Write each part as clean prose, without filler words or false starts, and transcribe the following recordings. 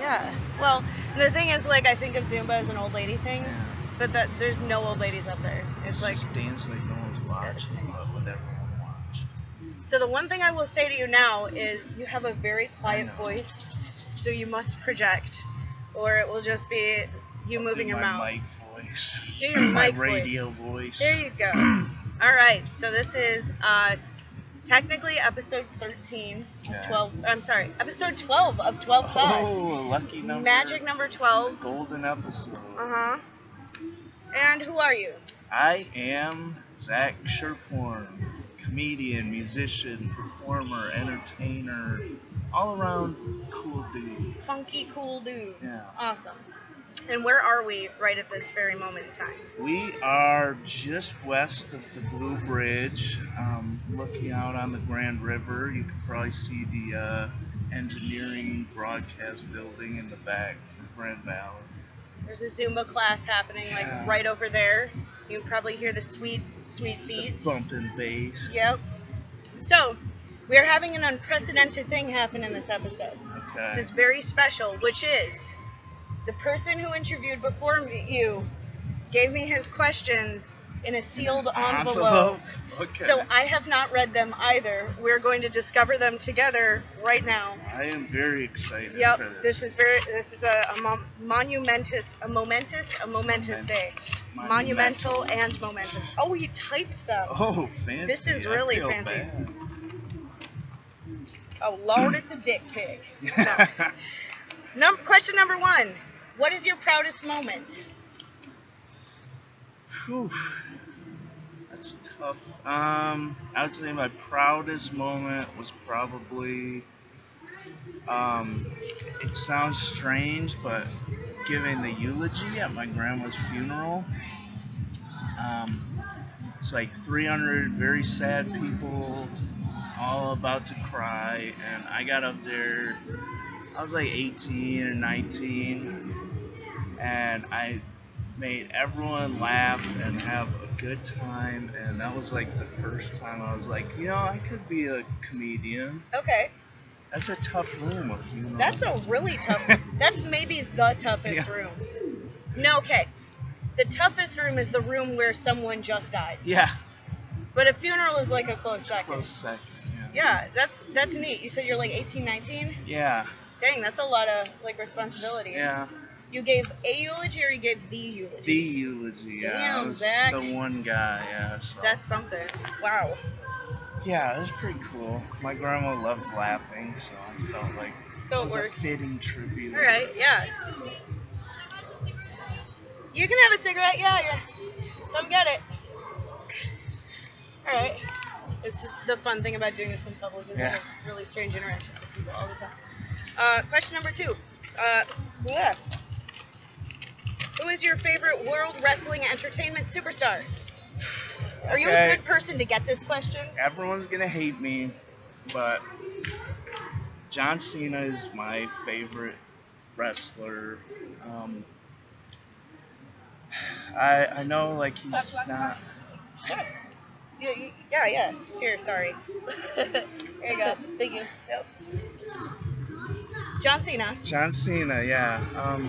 Yeah. Well, the thing is, like, I think of Zumba as an old lady thing, Yeah. but that there's no old ladies up there. It's like, just dance like no one's watching, but with everyone watching. so the one thing I will say to you now is you have a very quiet know. voice, so you must project, or it will just be you moving your mouth. My mic voice. Do your my mic radio voice. There you go. All right, so this is technically episode 13 of 12. I'm sorry, episode 12 of 12 Thoughts. Oh, lucky number. Magic number 12. Golden episode. Uh-huh. And who are you? I am Scherphorn, comedian, musician, performer, entertainer, all around cool dude. Funky cool dude. Yeah. Awesome. And where are we right at this very moment in time? We are just west of the Blue Bridge, looking out on the Grand River. You can probably see the engineering broadcast building in the back, the Grand Valley. There's a Zumba class happening like right over there. You can probably hear the sweet beats. The bumping bass. Yep. So, we are having an unprecedented thing happen in this episode. Okay. This is very special, which is the person who interviewed before you gave me his questions in a sealed envelope. Okay. So I have not read them either. We're going to discover them together right now. I am very excited. Yep. For This is a momentous day. Monumental and momentous. Oh, he typed them. Oh, fancy. This is really I feel fancy. bad. Oh, Lord, it's a dick pig. No. Question number 1. What is your proudest moment? Whew. That's tough. I would say my proudest moment was probably, it sounds strange, but giving the eulogy at my grandma's funeral. It's like 300 very sad people, all about to cry, and I got up there. I was like 18 or 19, and I made everyone laugh and have a good time, and that was like the first time I was like, I could be a comedian. Okay. That's a tough room, That's a really tough. That's maybe the toughest room. No, okay. The toughest room is the room where someone just died. Yeah. But a funeral is like a close second. Close second. Yeah, that's neat. You said you're like 18, 19? Yeah. Dang, that's a lot of like responsibility. Yeah. You gave a eulogy or you gave the eulogy? The eulogy, yeah. Damn, I was Zach. the one guy, yeah. So. That's something. Wow. Yeah, it was pretty cool. My grandma loved laughing, so I felt like so it was works. a fitting tribute. All right, yeah. You can have a cigarette, yeah. Come get it. All right. This is the fun thing about doing this in public is I have really strange interactions with people all the time. Question number 2. Who is your favorite World Wrestling Entertainment superstar? Are you a good person to get this question? Everyone's going to hate me, but John Cena is my favorite wrestler. I know, like, he's not... Yeah. Here, sorry. There you go. Thank you. Yep. John Cena, yeah.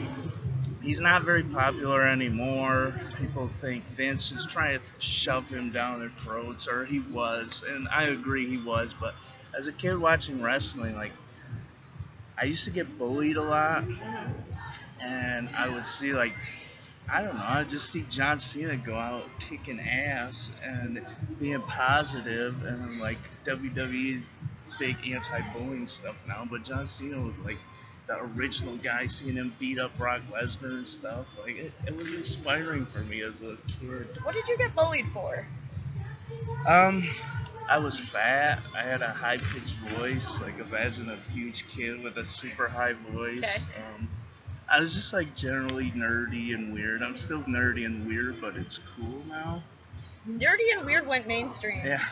He's not very popular anymore. People think Vince is trying to shove him down their throats, or he was, and I agree he was, but as a kid watching wrestling, like, I used to get bullied a lot, and I would see, like, I don't know, I'd just see John Cena go out kicking ass and being positive, and like WWE's big anti-bullying stuff now, but John Cena was like the original guy, seeing him beat up Brock Lesnar and stuff. Like, it was inspiring for me as a kid. What did you get bullied for? I was fat. I had a high-pitched voice. Like, imagine a huge kid with a super high voice. Okay. I was just like generally nerdy and weird. I'm still nerdy and weird, but it's cool now. Nerdy and weird went mainstream. Yeah.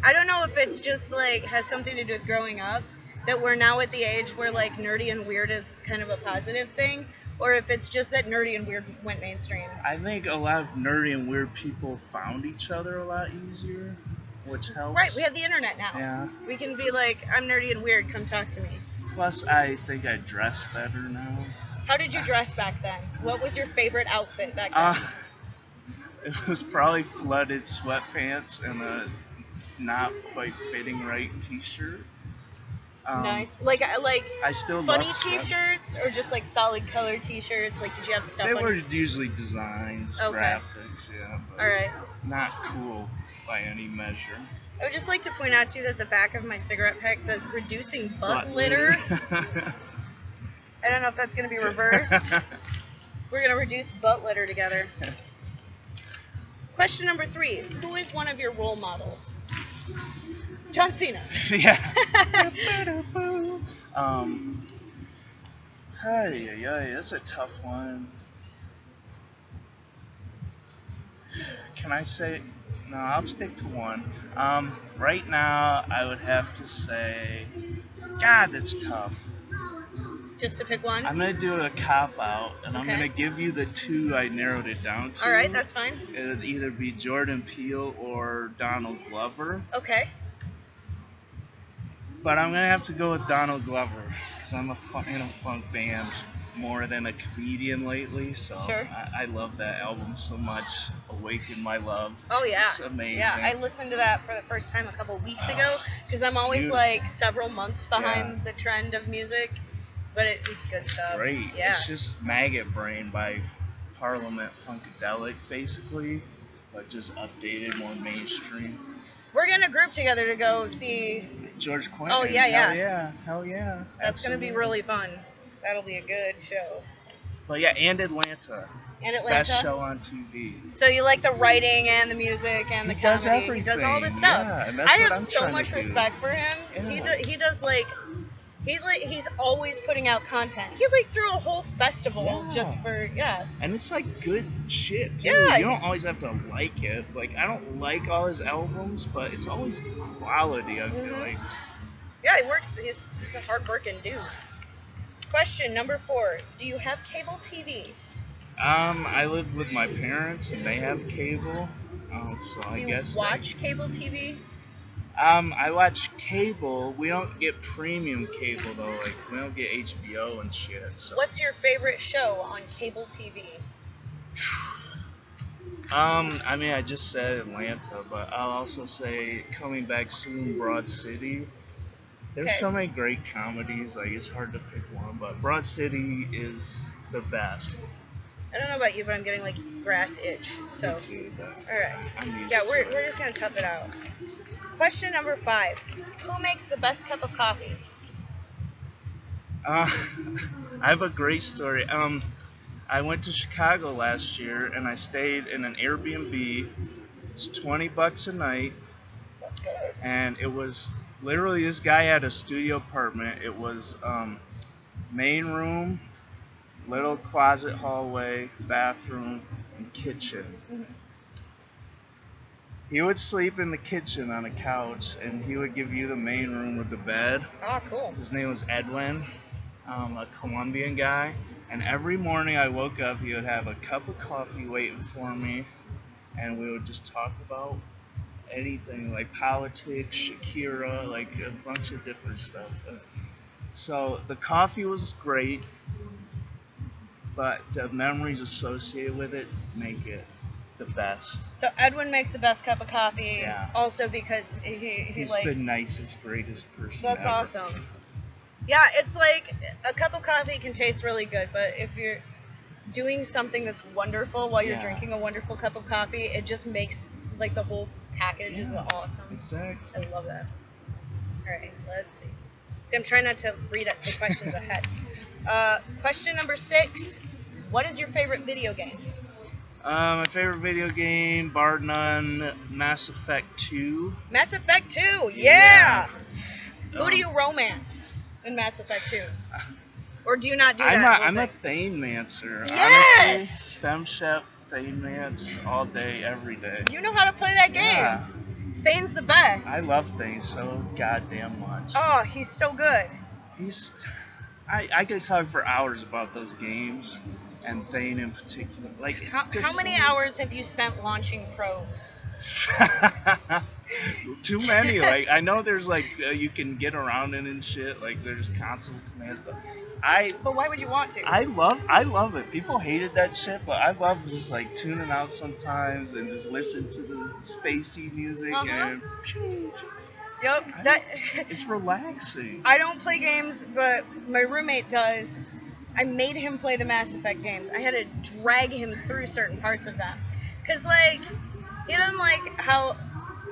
I don't know if it's just like has something to do with growing up, that we're now at the age where like nerdy and weird is kind of a positive thing, or if it's just that nerdy and weird went mainstream. I think a lot of nerdy and weird people found each other a lot easier, which helps. Right, we have the internet now. Yeah. We can be like, I'm nerdy and weird, come talk to me. Plus, I think I dress better now. How did you dress back then? What was your favorite outfit back then? Uh, it was probably flooded sweatpants and a not quite fitting right T-shirt. Nice. Like I still funny love T-shirts or just like solid color T-shirts? Like, did you have stuff? They on were usually designs, Okay. graphics, yeah. But All right. not cool by any measure. I would just like to point out to you that the back of my cigarette pack says "reducing butt litter." I don't know if that's gonna be reversed. We're gonna reduce butt litter together. Question number 3: who is one of your role models? John Cena. Yeah. Hey, that's a tough one. Can I say? No, I'll stick to one. Right now, I would have to say, God, that's tough. Just to pick one? I'm gonna do a cop out, and I'm Okay. gonna give you the 2 I narrowed it down to. All right, that's fine. It would either be Jordan Peele or Donald Glover. Okay. But I'm gonna have to go with Donald Glover because I'm in a funk band more than a comedian lately. So Sure. I love that album so much. Awaken My Love. Oh yeah. It's amazing. Yeah, I listened to that for the first time a couple weeks ago Oh, because I'm always beautiful. like several months behind the trend of music, but it's good stuff. Great. Yeah. It's just Maggot Brain by Parliament Funkadelic, basically, but just updated, more mainstream. We're gonna group together to go see. George Clinton. Oh, yeah, yeah. Hell yeah. Hell yeah. That's gonna be Absolutely. really fun. That'll be a good show. But yeah, and Atlanta. And Atlanta. Best show on TV. So you like the writing and the music and the He does comedy. He does all this everything, stuff. yeah, and that's I what have I'm so trying to much do. respect for him. Yeah. He does like he's always putting out content. He like threw a whole festival Yeah. just for And it's like good shit too. Yeah. You don't always have to like it. Like I don't like all his albums, but it's always quality. I feel Mhm. like. Yeah, he works. He's a hard-working dude. Question number 4: do you have cable TV? I live with my parents and they have cable. So Do I you guess. watch cable TV? I watch cable. We don't get premium cable though. Like we don't get HBO and shit. So. What's your favorite show on cable TV? I mean, I just said Atlanta, but I'll also say coming back soon, Broad City. There's Okay. so many great comedies, like it's hard to pick one, but Broad City is the best. I don't know about you, but I'm getting like grass itch. So, Me too, but all right. I'm used Yeah, to we're it. just gonna tough it out. Question number 5: who makes the best cup of coffee? I have a great story. I went to Chicago last year and I stayed in an Airbnb. It's $20 a night, That's good. and it was literally this guy had a studio apartment. It was main room, little closet, hallway, bathroom, and kitchen. Mhm. He would sleep in the kitchen on a couch, and he would give you the main room with the bed. Oh, cool. His name was Edwin, a Colombian guy. And every morning I woke up, he would have a cup of coffee waiting for me, and we would just talk about anything, like politics, Shakira, like a bunch of different stuff. So the coffee was great, but the memories associated with it make it the best. So Edwin makes the best cup of coffee. Yeah. Also because he He's like. the nicest, greatest person That's ever. awesome. Yeah, it's like a cup of coffee can taste really good, but if you're doing something that's wonderful while you're Yeah. drinking a wonderful cup of coffee, it just makes like the whole package is Yeah, awesome. Exactly. I love that. All right, let's see. See, I'm trying not to read the questions ahead. Question number 6: what is your favorite video game? My favorite video game, bar none, Mass Effect 2. Mass Effect 2. Yeah. Who do you romance in Mass Effect 2? Or do you not do that? I'm whole a thing? Thane-mancer. Yes! Honestly, Femshep, Thane-mance, all day, every day. You know how to play that game. Yeah, Thane's the best. I love Thane so goddamn much. Oh, he's so good. I could talk for hours about those games, and Thane in particular. Like, How many hours have you spent launching probes? Too many. Like I know there's like you can get around it and shit. Like there's console commands, but But why would you want to? I love it. People hated that shit, but I love just like tuning out sometimes and just listen to the spacey music and. Yep. It's relaxing. I don't play games, but my roommate does. I made him play the Mass Effect games. I had to drag him through certain parts of them. Because, like, he doesn't like how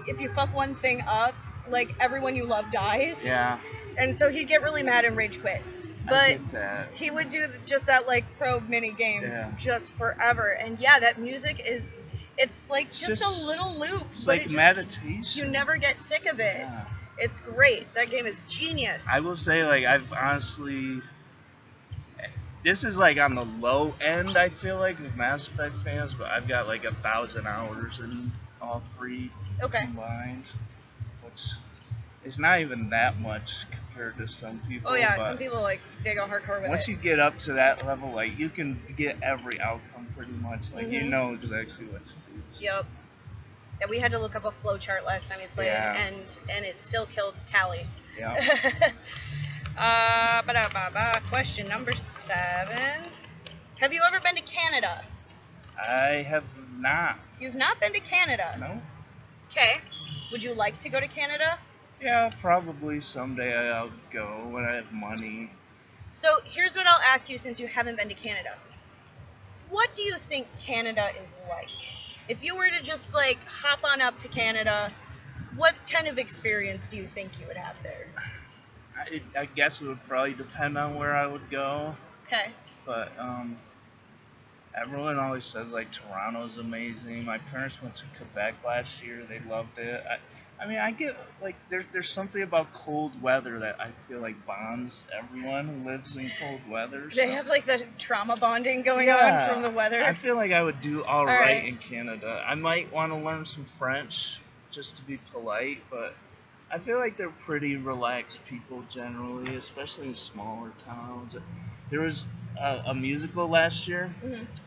if you fuck one thing up, like, everyone you love dies. Yeah. And so he'd get really mad and rage quit. I But get that. he would do just that, like, probe mini game just forever. And, yeah, that music is... It's like just a little loop. It's but like meditation. You never get sick of it. Yeah. It's great. That game is genius. I will say, like, I've honestly... This is, like, on the low end, I feel like, of Mass Effect fans, but I've got, like, 1,000 hours in all three combined. Which is not even that much compared to some people. Oh, yeah. But some people, like, they go hardcore with it. once you get up to that level, like, you can get every outcome pretty much. Like, you know exactly what to do. Yep. Yeah, we had to look up a flowchart last time we played, and it still killed Tally. Yeah. Question number 7. Have you ever been to Canada? I have not. You've not been to Canada? No. Okay. Would you like to go to Canada? Yeah, probably someday I'll go when I have money. So here's what I'll ask you since you haven't been to Canada. What do you think Canada is like? If you were to just, like, hop on up to Canada, what kind of experience do you think you would have there? I guess it would probably depend on where I would go. Okay. But everyone always says, like, Toronto's amazing. My parents went to Quebec last year. They loved it. I mean, I get, like, there's something about cold weather that I feel like bonds everyone who lives in cold weather. They have, like, the trauma bonding going on from the weather. I feel like I would do all right in Canada. I might want to learn some French just to be polite, but I feel like they're pretty relaxed people generally, especially in smaller towns. There was a musical last year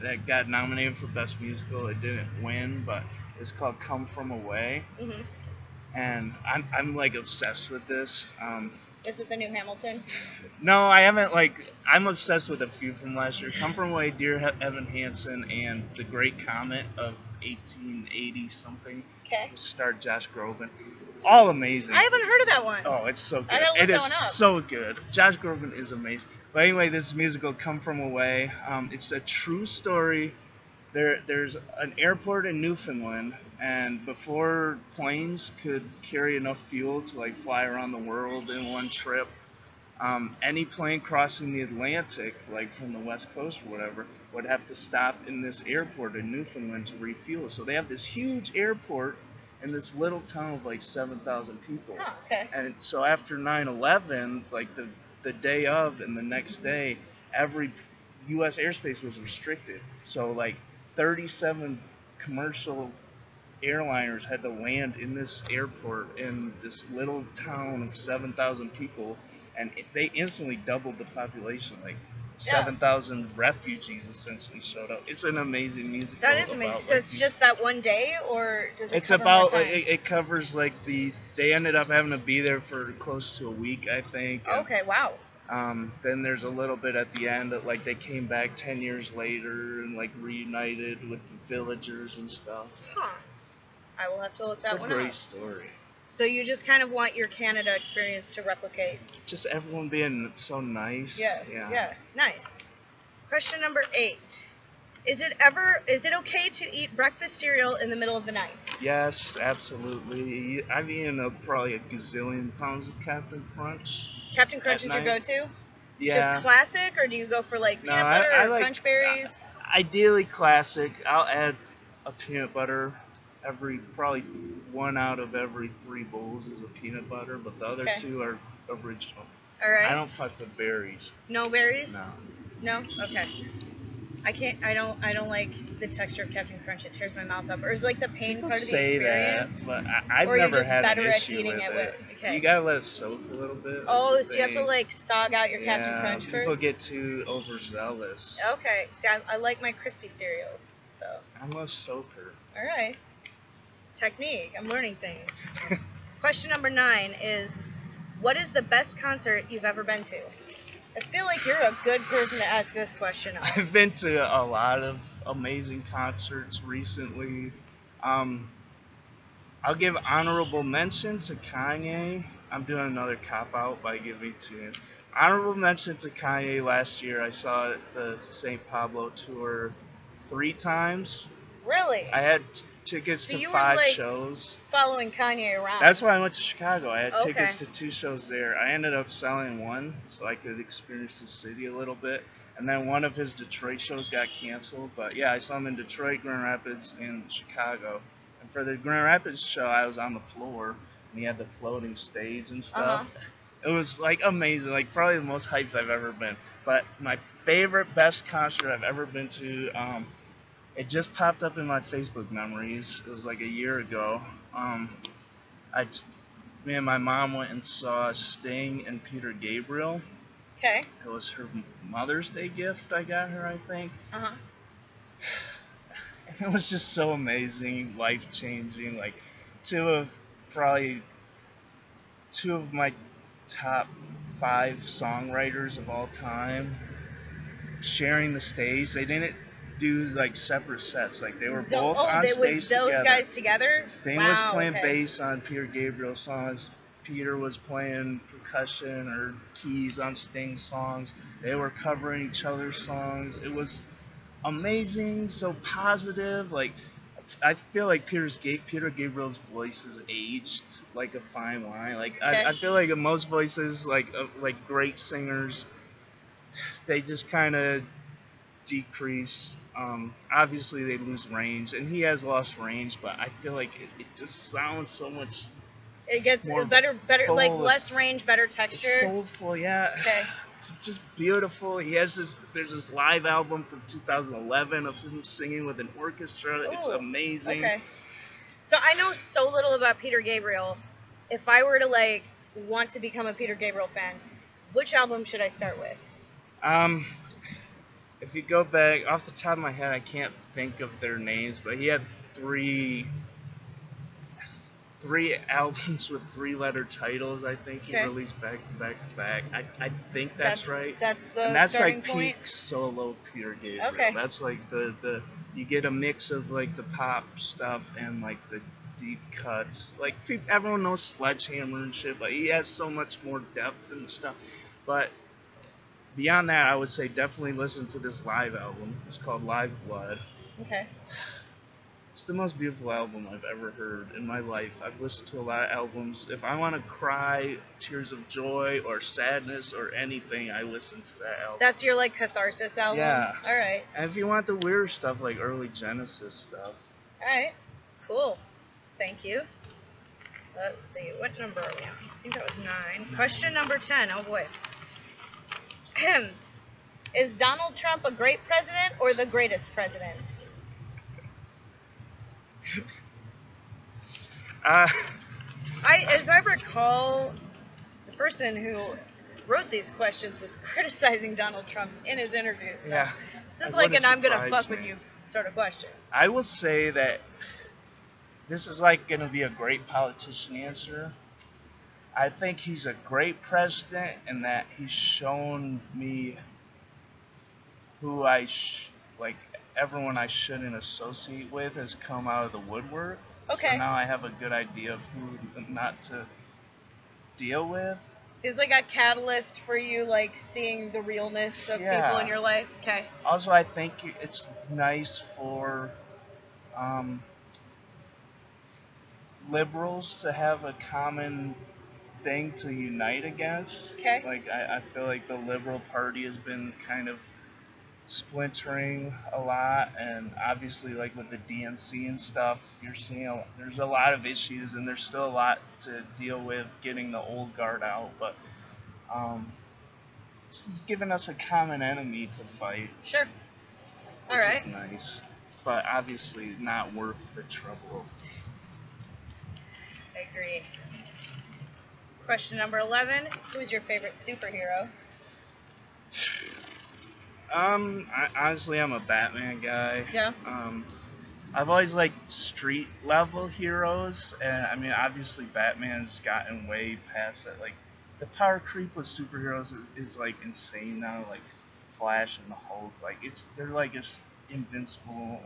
that got nominated for Best Musical. It didn't win, but it's called Come From Away. And I'm like obsessed with this. Is it the new Hamilton? No, I haven't. Like, I'm obsessed with a few from last year. Come From Away, Dear Evan Hansen, and The Great Comet of 1880 something. Okay. Starred Josh Groban. All amazing. I haven't heard of that one. Oh, it's so good. I gotta look It that is one up. so good. Josh Groban is amazing. But anyway, this musical, Come From Away, it's a true story. There's an airport in Newfoundland, and before planes could carry enough fuel to, like, fly around the world in one trip, any plane crossing the Atlantic, like from the West Coast or whatever, would have to stop in this airport in Newfoundland to refuel. So they have this huge airport in this little town of like 7,000 people. Oh, okay. And so after 9/11, like the day of and the next day, every U.S. airspace was restricted. So like 37 commercial airliners had to land in this airport in this little town of 7,000 people, and they instantly doubled the population. Like 7,000 refugees essentially showed up. It's an amazing musical. That is amazing. So it's just that one day, or does it it's cover about more time? it covers like they ended up having to be there for close to a week, I think. And, Okay, wow. then there's a little bit at the end that like they came back 10 years later and like reunited with the villagers and stuff. Huh. I will have to look that one up. It's a great story. So you just kind of want your Canada experience to replicate. Just everyone being so nice. Yeah. Nice. Question number 8. Is it okay to eat breakfast cereal in the middle of the night? Yes, absolutely. I've eaten probably a gazillion pounds of Captain Crunch. Captain Crunch is your go-to? Yeah. Just classic, or do you go for like peanut butter or like, crunch berries? Ideally classic. I'll add a peanut butter. Probably 1 out of every 3 bowls is a peanut butter, but the other 2 are original. All right. I don't fuck with berries. No berries? No. Okay. I don't like the texture of Captain Crunch. It tears my mouth up. Or is like the pain part of the experience? That, but I've or never you're just had better an at issue eating with it. it. Okay. You gotta let it soak a little bit. Oh, so you have to like sog out your Captain Crunch first? People get too overzealous. Okay. See, I like my crispy cereals. So. I'm a soaker. All right. technique. I'm learning things. Question number 9 is, what is the best concert you've ever been to? I feel like you're a good person to ask this question of. I've been to a lot of amazing concerts recently. I'll give honorable mention to Kanye. I'm doing another cop out by giving to him. Honorable mention to Kanye. Last year I saw the St. Pablo tour 3 times. Really? I had tickets So to you were, 5 like, shows. following Kanye around. That's why I went to Chicago. I had Okay. tickets to 2 shows there. I ended up selling one so I could experience the city a little bit. And then one of his Detroit shows got canceled. But yeah, I saw him in Detroit, Grand Rapids, and Chicago. And for the Grand Rapids show, I was on the floor, and he had the floating stage and stuff. It was like amazing, like probably the most hyped I've ever been. But my favorite, best concert I've ever been to, it just popped up in my Facebook memories. It was like a year ago. Me and my mom went and saw Sting and Peter Gabriel. Okay. It was her Mother's Day gift I got her, I think. It was just so amazing, life-changing. Like, probably two of my top 5 songwriters of all time sharing the stage. They didn't do like separate sets. Like, they were both on stage was those together. Guys together? Sting was playing bass on Peter Gabriel's songs. Peter was playing percussion or keys on Sting's songs. They were covering each other's songs. It was amazing, so positive. Like, I feel like Peter Gabriel's voice has aged like a fine wine. Like, Okay. I feel like most voices, like great singers, they just kind of decrease. Obviously they lose range, and he has lost range, but I feel like it just sounds so much. It gets more better, full. like less range, better texture. It's soulful, yeah. Okay. It's just beautiful. There's this live album from 2011 of him singing with an orchestra. It's Ooh, amazing. Okay. So I know so little about Peter Gabriel. If I were to like want to become a Peter Gabriel fan, which album should I start with? If you go back, off the top of my head, I can't think of their names, but he had three albums with 3-letter titles. I think he released back to back. I think that's right. That's the and that's starting like point? peak solo Peter Gabriel. Okay. That's like the you get a mix of like the pop stuff and like the deep cuts. Like, everyone knows Sledgehammer and shit, but he has so much more depth and stuff. But beyond that, I would say definitely listen to this live album. It's called Live Blood. Okay. It's the most beautiful album I've ever heard in my life. I've listened to a lot of albums. If I want to cry tears of joy or sadness or anything, I listen to that album. That's your like catharsis album? Yeah. All right. And if you want the weirder stuff, like early Genesis stuff. All right. Cool. Thank you. Let's see. What number are we on? I think that was 9. Question number 10. Oh boy. Is Donald Trump a great president or the greatest president? As I recall, the person who wrote these questions was criticizing Donald Trump in his interview. So Yeah. this is like an I'm gonna fuck with you sort of question. I will say that this is like gonna be a great politician answer. I think he's a great president in that he's shown me who everyone I shouldn't associate with has come out of the woodwork. Okay. So now I have a good idea of who not to deal with. Is like a catalyst for you, like seeing the realness of people in your life. Okay. Also, I think it's nice for liberals to have a common thing to unite against. Okay. Like, I feel like the Liberal Party has been kind of splintering a lot, and obviously like with the DNC and stuff, you're seeing there's a lot of issues, and there's still a lot to deal with getting the old guard out, but this is giving us a common enemy to fight. Sure. All which right. is nice, but obviously not worth the trouble. I agree. Question number 11. Who's your favorite superhero? Honestly, I'm a Batman guy. Yeah. I've always liked street level heroes, and I mean, obviously Batman's gotten way past that. Like, the power creep with superheroes is like insane now. Like, Flash and the Hulk, like they're like just invincible.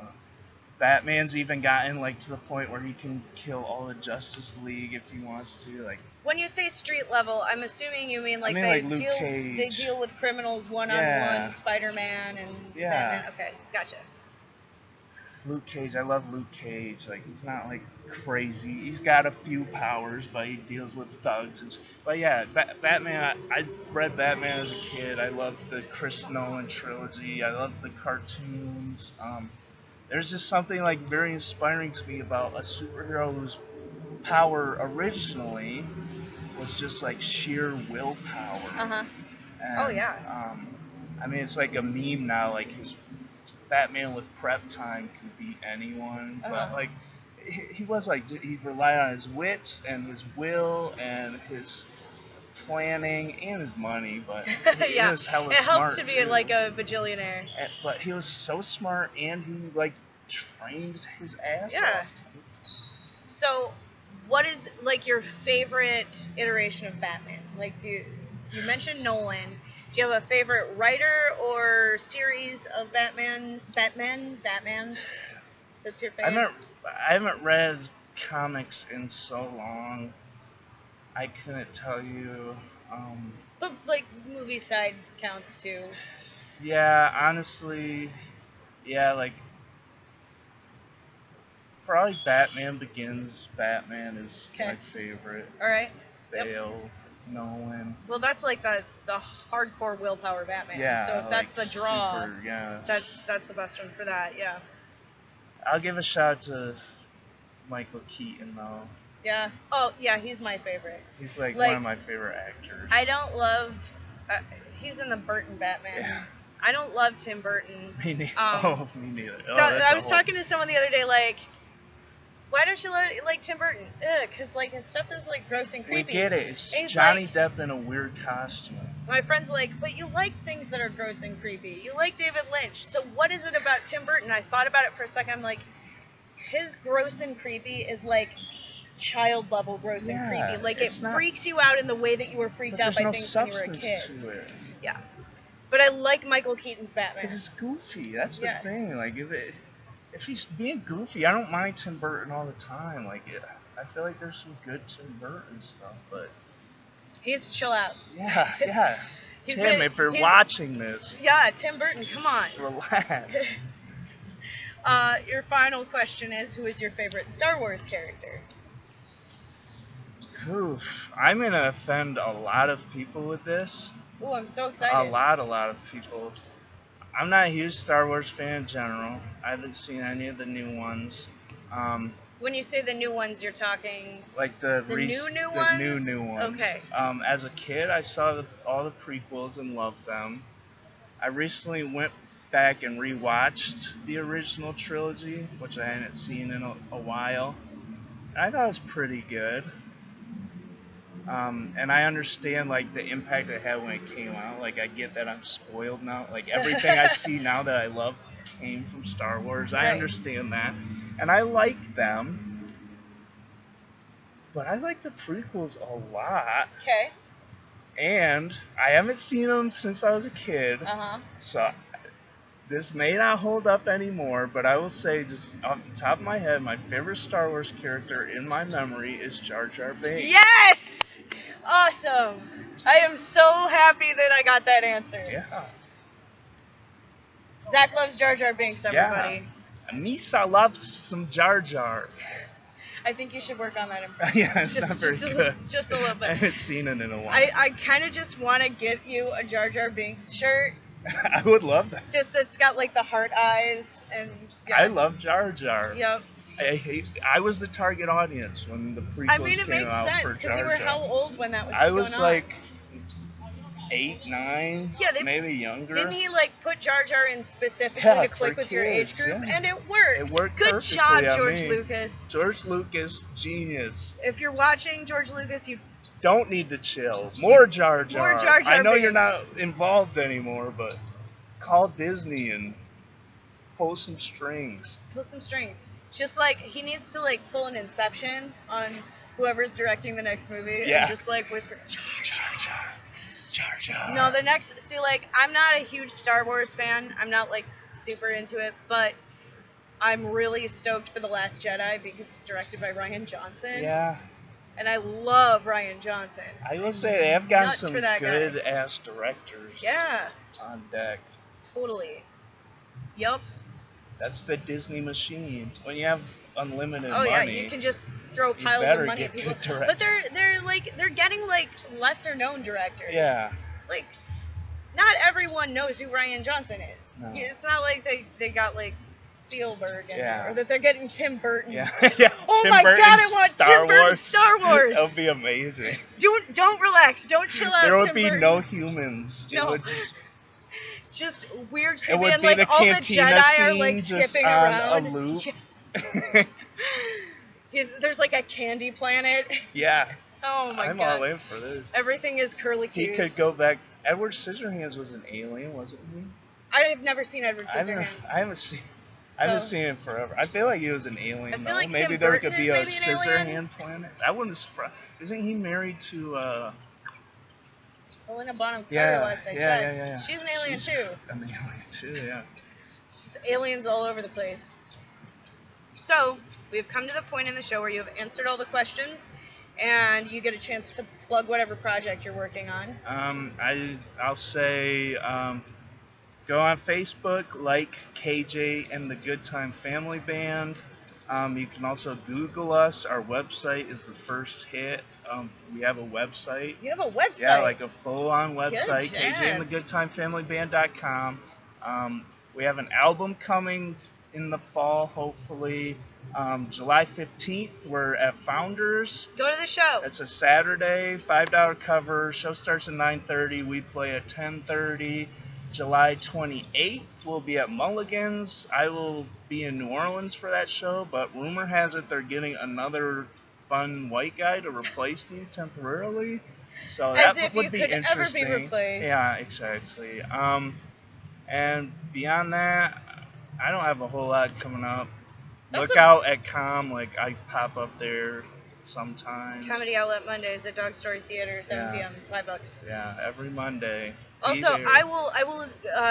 Batman's even gotten like to the point where he can kill all the Justice League if he wants to. Like, when you say street level, I'm assuming you mean like like Luke Cage. They deal with criminals one on one, Spider-Man and Batman. Okay, gotcha. Luke Cage, I love Luke Cage. Like, he's not like crazy. He's got a few powers, but he deals with thugs. But yeah, Batman. I read Batman as a kid. I loved the Chris Nolan trilogy. I loved the cartoons. There's just something like very inspiring to me about a superhero whose power originally was just like sheer willpower. And, oh yeah. I mean, it's like a meme now. Like, his Batman with prep time could beat anyone, but like he was like, he relied on his wits and his will and his planning and his money, but he was hella smart. It helps to be too. Like a bajillionaire. But he was so smart, and he like trained his ass off. So, what is like your favorite iteration of Batman? Like, you mentioned Nolan. Do you have a favorite writer or series of Batmans? That's your favorite? I haven't read comics in so long. I couldn't tell you. But like movie side counts too. Yeah, honestly, yeah, like probably Batman Begins. Batman is my favorite. All right. Bale. Nolan. Well, that's like the hardcore willpower Batman. Yeah. So if that's like the draw, super, that's the best one for that. Yeah. I'll give a shout out to Michael Keaton though. Yeah. Oh yeah, he's my favorite. He's like one of my favorite actors. I don't love. He's in the Burton Batman. Yeah. I don't love Tim Burton. Me neither. Me neither. So I was talking to someone the other day, like, why don't you like Tim Burton? Because like his stuff is like gross and creepy. We get it. It's Johnny Depp in a weird costume. My friend's like, but you like things that are gross and creepy. You like David Lynch. So what is it about Tim Burton? I thought about it for a second. I'm like, his gross and creepy is like child level gross and creepy. Like it freaks you out in the way that you were freaked out by things when you were a kid. To it. Yeah. But I like Michael Keaton's Batman. Because it's goofy. That's the thing. Like if he's being goofy, I don't mind Tim Burton all the time. Like, I feel like there's some good Tim Burton stuff, but he's chill out. Yeah. Tim, if you're watching this. Yeah, Tim Burton, come on. Relax. Your final question is, who is your favorite Star Wars character? Oof. I'm going to offend a lot of people with this. Ooh, I'm so excited. A lot of people. I'm not a huge Star Wars fan in general. I haven't seen any of the new ones. When you say the new ones, you're talking like the new ones. Okay. As a kid, I saw all the prequels and loved them. I recently went back and rewatched the original trilogy, which I hadn't seen in a while. And I thought it was pretty good. And I understand like the impact it had when it came out. Like, I get that I'm spoiled now. Like, everything I see now that I love came from Star Wars. I understand that, and I like them. But I like the prequels a lot. Okay. And I haven't seen them since I was a kid. So this may not hold up anymore, but I will say, just off the top of my head, my favorite Star Wars character in my memory is Jar Jar Binks. Yes! Awesome. I am so happy that I got that answer. Yeah. Zach loves Jar Jar Binks, everybody. Yeah. Meesa loves some Jar Jar. I think you should work on that impression. Yeah, it's not very good. Just a little bit. I haven't seen it in a while. I kind of just want to get you a Jar Jar Binks shirt. I would love that. Just that's got like the heart eyes and. Yeah. I love Jar Jar. Yep. I was the target audience when the prequels came out for Jar Jar. I mean, it makes sense because you were how old when that was going on? I was like 8, 9, maybe younger. Didn't he like put Jar Jar in specifically to click with your age group? Yeah. And it worked. It worked Good job, George Lucas. George Lucas, genius. If you're watching, George Lucas, you don't need to chill. More Jar Jar. More Jar Jar. I know you're not involved anymore, but call Disney and pull some strings. Pull some strings. just like he needs to like pull an Inception on whoever's directing the next movie Yeah. and just like whisper Jar Jar. No, the next see like I'm not a huge Star Wars fan. I'm not like super into it, but I'm really stoked for The Last Jedi because it's directed by Rian Johnson. Yeah. And I love Rian Johnson. I will say they have gotten Nuts some for that guy. good ass directors Yeah, on deck. totally. Yup. That's the Disney machine. When you have unlimited Oh money, yeah, you can just throw you piles better of money at get people. good directors. But they're getting like lesser known directors. Yeah. Like not everyone knows who Rian Johnson is. No. It's not like they got like Spielberg in Yeah. there, or that they're getting Tim Burton. Yeah. Yeah. Oh Tim my Burton's God, I want Star Tim Burton's Wars. Star Wars. That would be amazing. Don't relax. Don't chill out. There would Tim be Burton. no humans. No. It would just, Weird, it creepy, would and be like the all the cantina Jedi are scene like just skipping on around. a loop. There's like a candy planet. Yeah. Oh my I'm God. all in for this. Everything is curly He cues. could go back. Edward Scissorhands was an alien, wasn't he? I've never seen Edward I haven't Scissorhands. I haven't So- seen it forever. I feel like he was an alien I feel though. like Maybe Tim there Burton could be is a maybe an alien. Scissorhand planet. I wouldn't surprise. Isn't he married to Helena Bonham Carter Yeah, last I yeah, checked. yeah. She's an alien She's too. an alien too, yeah. She's aliens all over the place. So, we've come to the point in the show where you have answered all the questions and you get a chance to plug whatever project you're working on. I'll say go on Facebook, like KJ and the Good Time Family Band. You can also Google us. Our website is the first hit. We have a website. You have a website. Yeah, like a full-on website, Good job. kjandthegoodtimefamilyband.com. We have an album coming in the fall, hopefully. July 15th, we're at Founders. Go to the show. It's a Saturday, $5 cover. Show starts at 9:30. We play at 10:30. July 28th, we'll be at Mulligan's. I will be in New Orleans for that show, but rumor has it they're getting another fun white guy to replace me temporarily. So As that if would you be could ever be interesting. replaced. Yeah, exactly. And beyond that, I don't have a whole lot coming up. Look out at like I pop up there sometimes. Comedy Outlet Mondays at Dog Story Theater, 7 Yeah. p.m. $5. Yeah, every Monday. Be Also, there. I will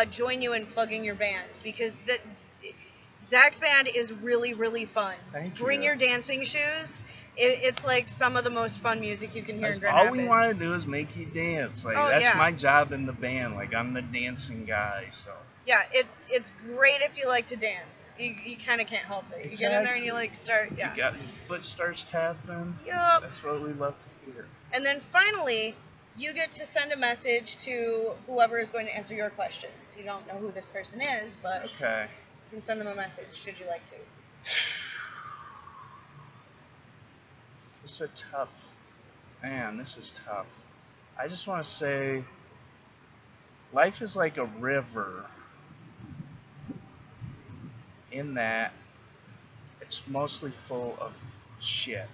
join you in plugging your band because Zach's band is really, really fun. Thank Bring you. your dancing shoes. It's like some of the most fun music you can hear in Grand all Rapids. we want to do is make you dance. Like Oh, that's yeah. my job in the band. Like I'm the dancing guy. So Yeah, it's great if you like to dance. You kind of can't help it. You get in there and you like start. Yeah. you got your foot starts tapping. Yup. That's what we love to hear. And then finally, you get to send a message to whoever is going to answer your questions. You don't know who this person is, but Okay. you can send them a message should you like to. This is tough. Man, this is tough. I just want to say, life is like a river. In that, it's mostly full of shit.